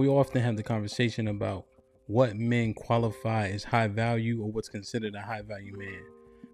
We often have the conversation about what men qualify as high value or what's considered a high value man.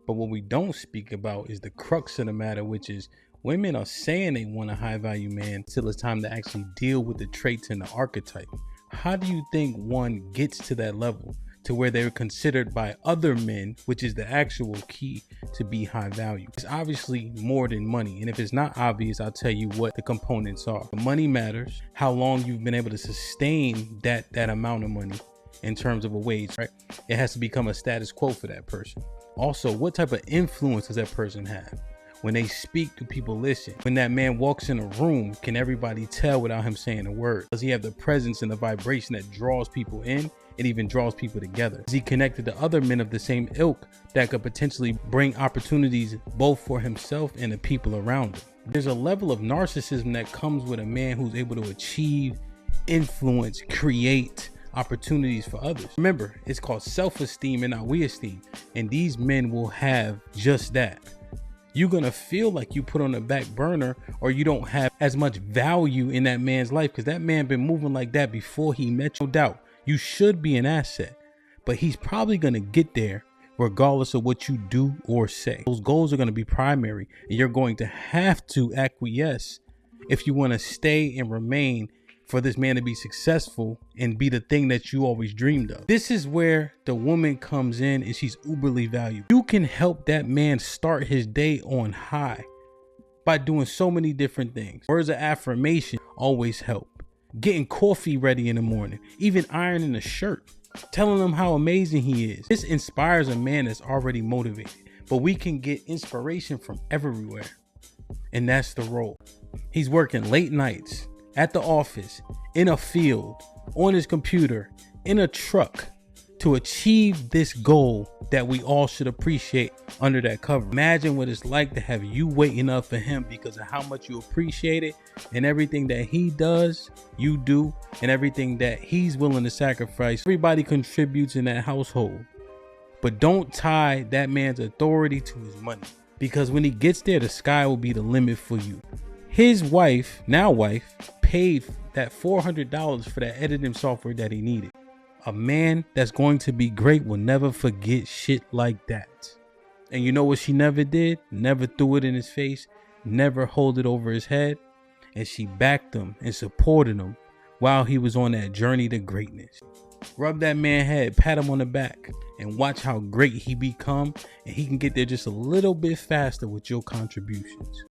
But what we don't speak about is the crux of the matter, which is women are saying they want a high value man till it's time to actually deal with the traits and the archetype. How do you think one gets to that level to where they're considered by other men, which is the actual key to be high value? It's obviously more than money. And if it's not obvious, I'll tell you what the components are. The money matters, how long you've been able to sustain that amount of money in terms of a wage, right? It has to become a status quo for that person. Also, what type of influence does that person have? When they speak, do people listen? When that man walks in a room, can everybody tell without him saying a word? Does he have the presence and the vibration that draws people in? It even draws people together. Is he connected to other men of the same ilk that could potentially bring opportunities both for himself and the people around him? There's a level of narcissism that comes with a man who's able to achieve, influence, create opportunities for others. Remember, it's called self-esteem and not we esteem. And these men will have just that. You're gonna feel like you put on the back burner or you don't have as much value in that man's life because that man been moving like that before he met you. No doubt, you should be an asset, but he's probably gonna get there regardless of what you do or say. Those goals are gonna be primary and you're going to have to acquiesce if you wanna stay and remain for this man to be successful and be the thing that you always dreamed of. This is where the woman comes in and she's uberly valuable. You can help that man start his day on high by doing so many different things. Words of affirmation always help. Getting coffee ready in the morning, even ironing a shirt, telling him how amazing he is. This inspires a man that's already motivated, but we can get inspiration from everywhere. And that's the role. He's working late nights, at the office, in a field, on his computer, in a truck to achieve this goal that we all should appreciate under that cover. Imagine what it's like to have you waiting up for him because of how much you appreciate it and everything that he does, you do, and everything that he's willing to sacrifice. Everybody contributes in that household, but don't tie that man's authority to his money because when he gets there, the sky will be the limit for you. His wife, now wife, paid that $400 for that editing software that he needed. A man that's going to be great will never forget shit like that. And you know what she never did? Never threw it in his face, never hold it over his head. And she backed him and supported him while he was on that journey to greatness. Rub that man's head, pat him on the back, and watch how great he become. And he can get there just a little bit faster with your contributions.